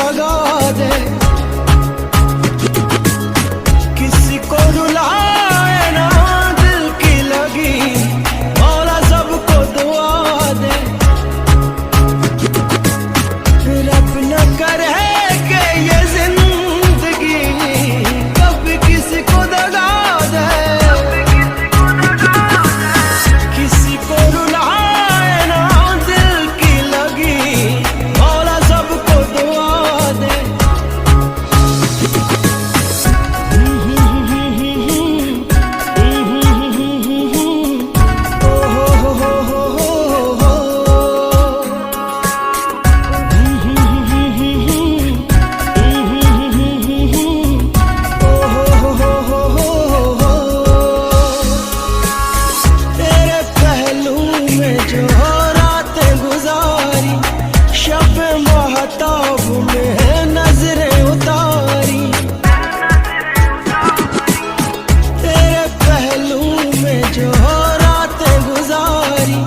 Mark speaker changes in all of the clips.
Speaker 1: दगा दे, किसी को रुलाए ना दिल की लगी, मौला सबको दुआ दे। रब न करे कि ये जिंदगी कभी किसी को दगा दे, किसी को रुलाए ना दिल की लगी, मौला सबको दुआ दे। तेरे पहलू में जो रातें गुजारी, शब महताब में नजरें उतारी, तेरे पहलू में जो रातें गुजारी,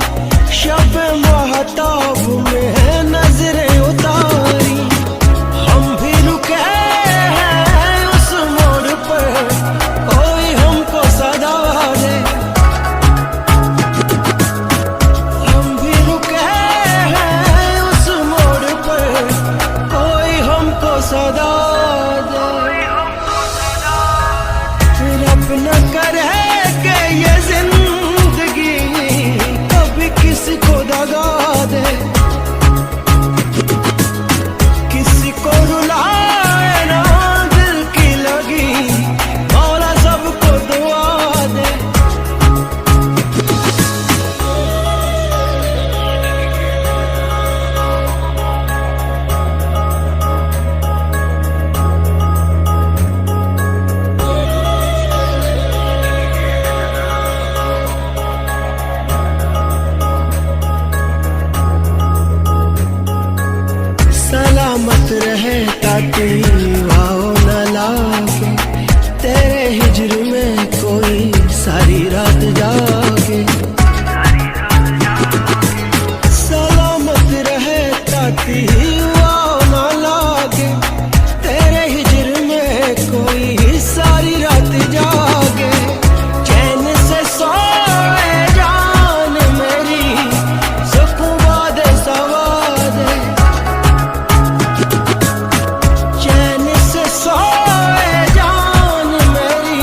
Speaker 1: शब महताब में नजरें उतारी। हम भी रुके हैं उस मोड़ पर, कोई हमको सदा दे। हम भी रुके हैं उस मोड़ पर, कोई हमको सदा दे। रब न करे कि ये जिंदगी कभी किसी को दगा दे, किसी को रुलाए ना दिल की लगी, मौला सबको दुआ दे। सलामत रहे ताकि वाओ न लागे, तेरे हिजर में कोई सारी रात जागे। सलामत रहे ताकि वाओ न लागे, तेरे हिजर में कोई सारी रात जागे। चैन से सोए जान मेरी, सुकून बादे सवादे। चैन से सोए जान मेरी,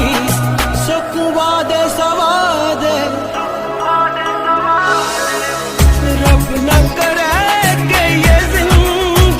Speaker 1: सुकून बादे सवादे। रब न करे कि ये जिंदगी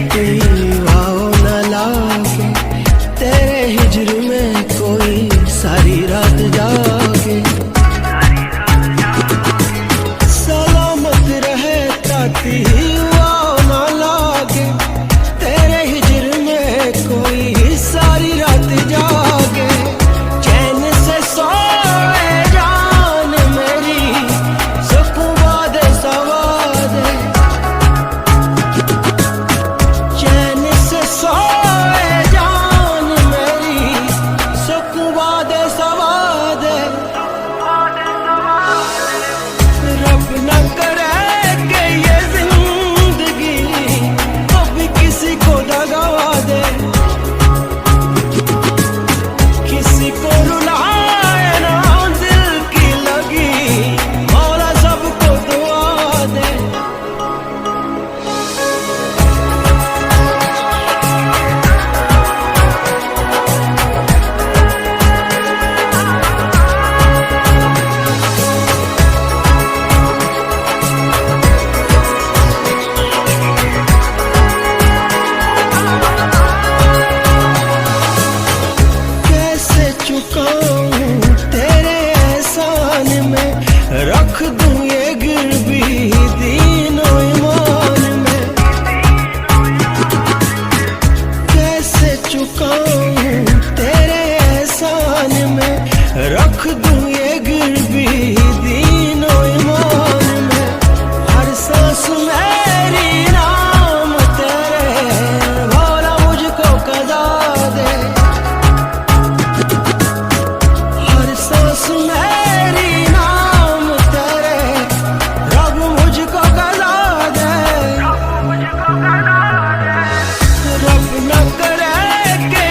Speaker 1: राती वाओ न लागे, तेरे हिजर में कोई सारी रात जागे। सलामत रहे ताती वाओ न लागे, तेरे हिजर में कोई सारी रात जागे। चैन से सोए जान मेरी, सुकून वादे सवादे। चैन से सोए जान मेरी, सुकून वादे सवादे। रब न करे कि ये जिंदगी कभी किसी को दगा दे, किसी को रुलाए ना दिल की लगी, मौला सबको दुआ दे। कैसे चुकाऊं तेरे एहसान में, रख दूं ये गिरवी दीनो ईमान में। कैसे चुकाऊं तेरे एहसान में, रख दूं ये गिरवी दीनो ईमान में। हर सांस मेरी नाम तेरे, भोला मुझको कदा दे। हर सांस मेरी नाम तेरे, रब मुझको कदा दे। रब न करे कि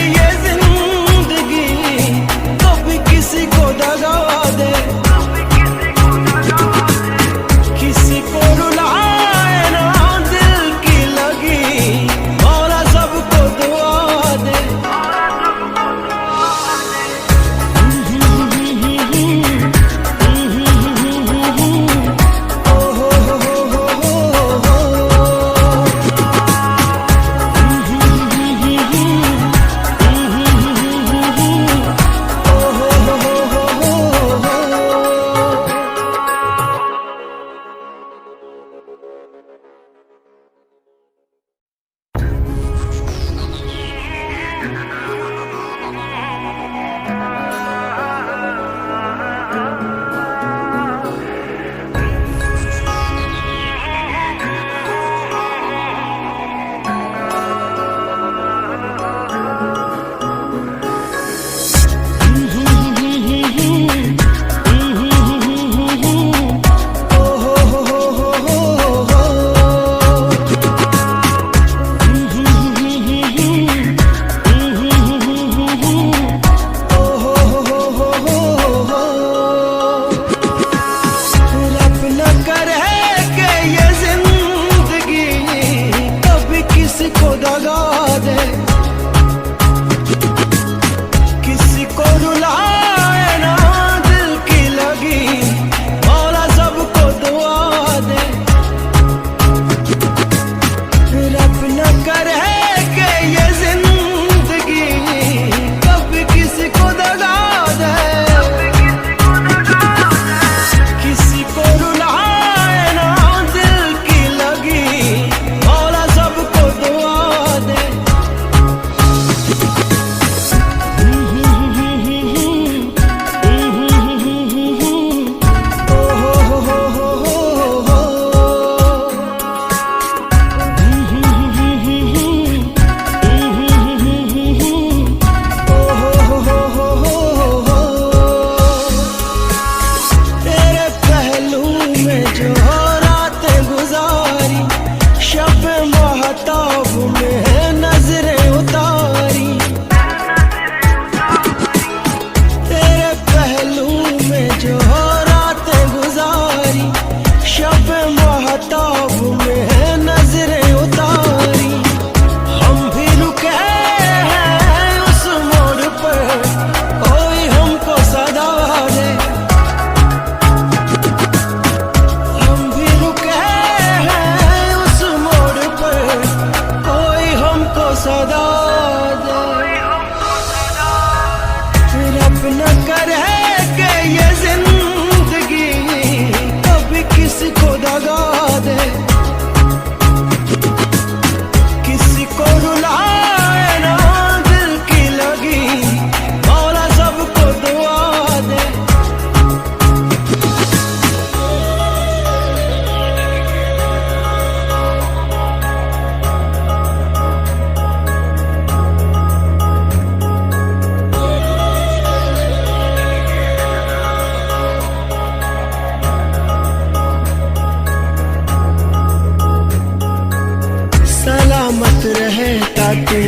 Speaker 1: राती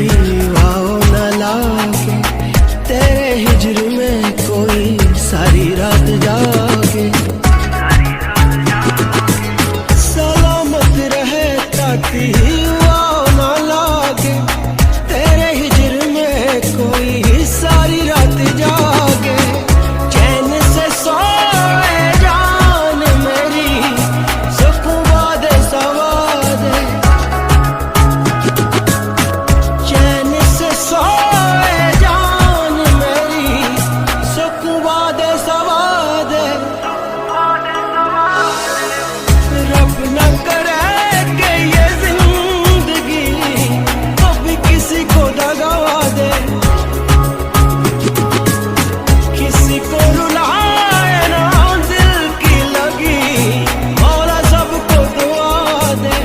Speaker 1: आओ न लागे, तेरे हिजर में कोई सारी रात जागे। सलामत रहे ताती आओ न लागे, तेरे हिजर में कोई सारी रात जागे। चैन से सोए जान मेरी, सुकून वादे सवादे। चैन से सोए जान मेरी, सुकून वादे सवादे। रब न करे कि ये जिंदगी कभी किसी को दगा दे, किसी को रुलाए ना दिल की लगी, मौला सबको दुआ दे।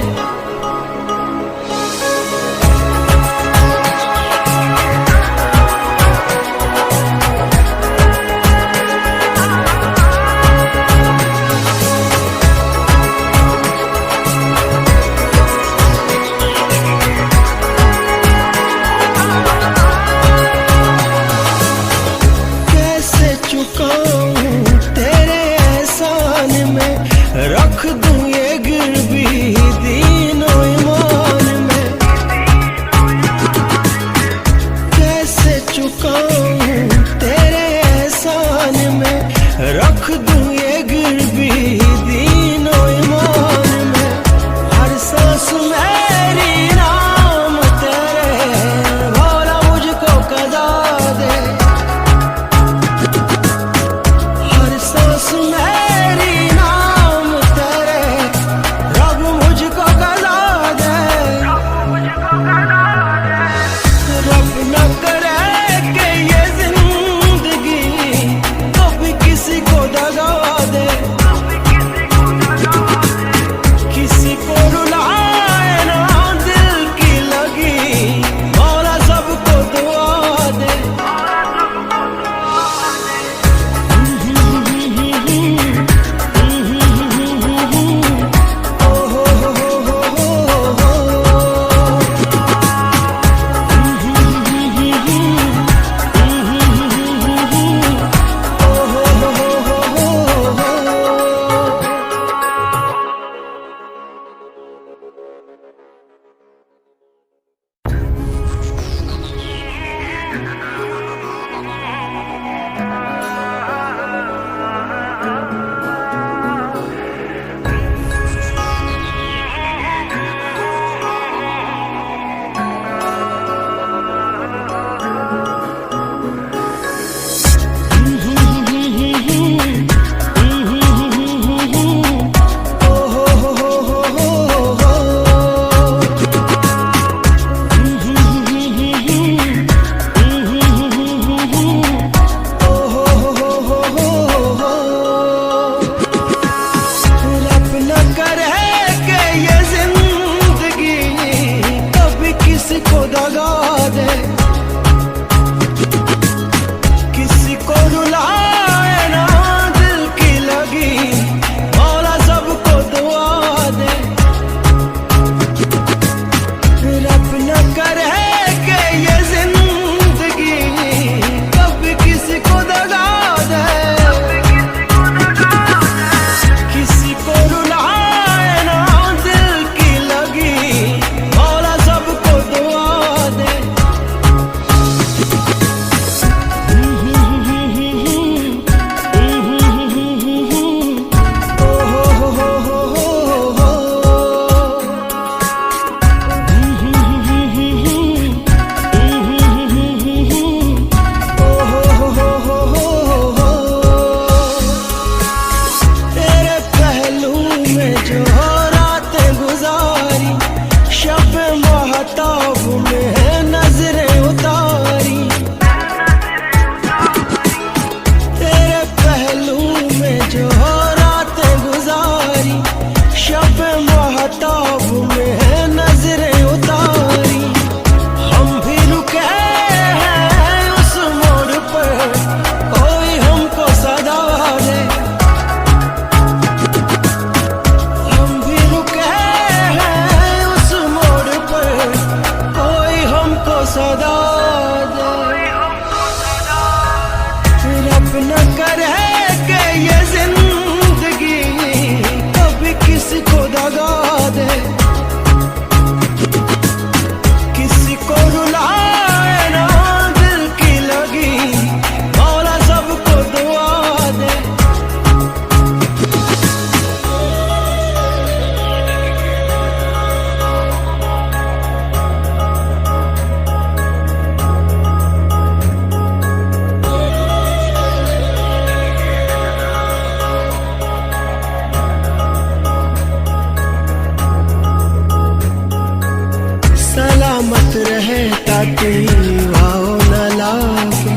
Speaker 1: राती वाओ न लागे,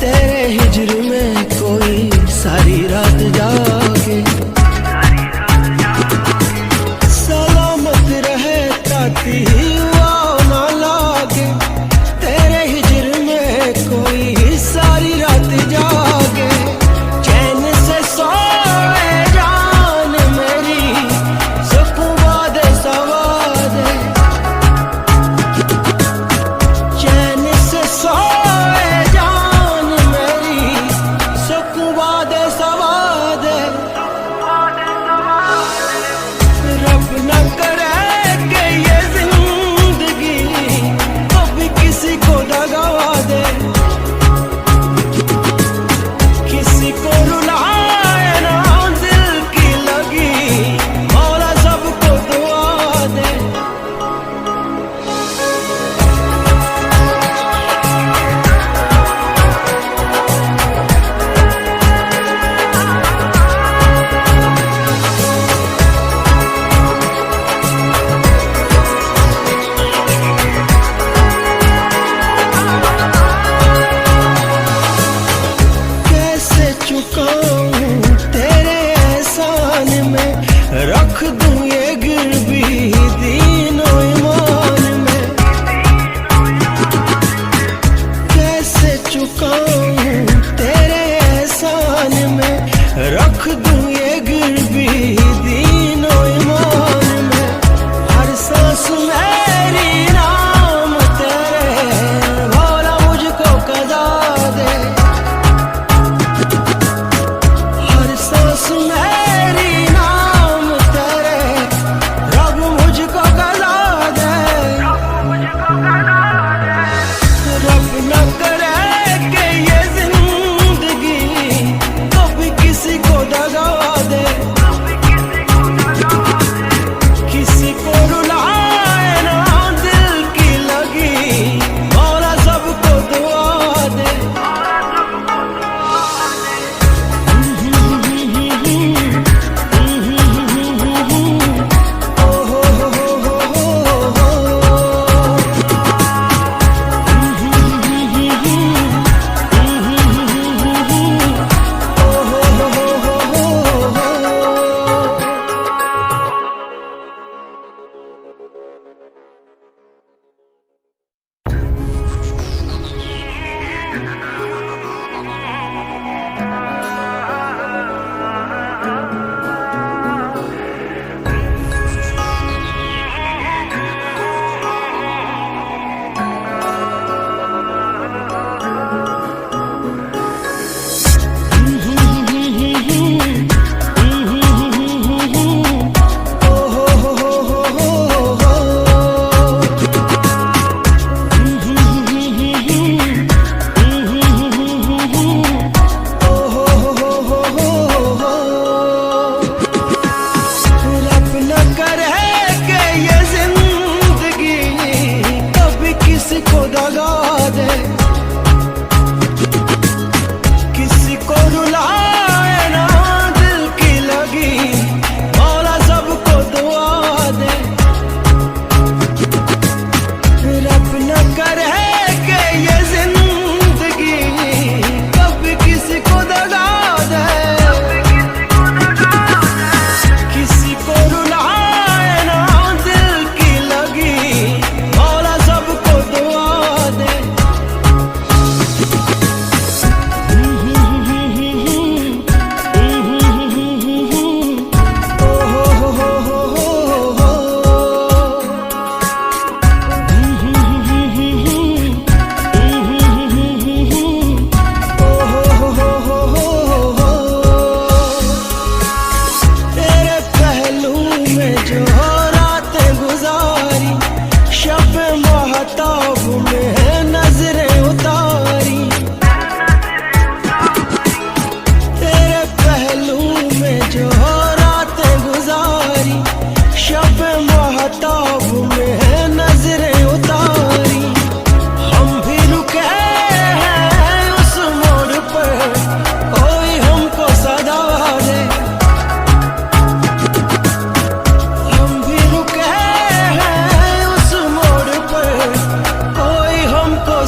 Speaker 1: तेरे हिजर में कोई सारी रात जागे। सलामत रहे ताती वाओ न लागे, तेरे हिजर में कोई सारी रात जागे। चैन से सोए जान मेरी, सुकून वादे सवादे। चैन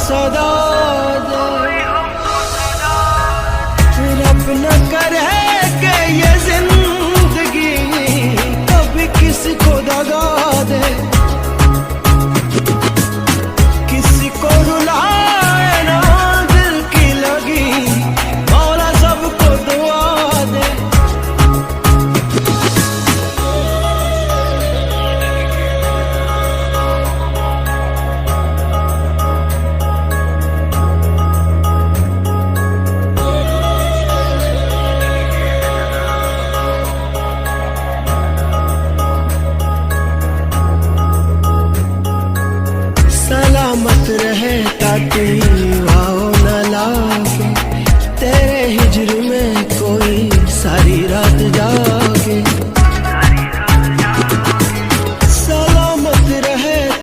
Speaker 1: सदा दे, रब न करे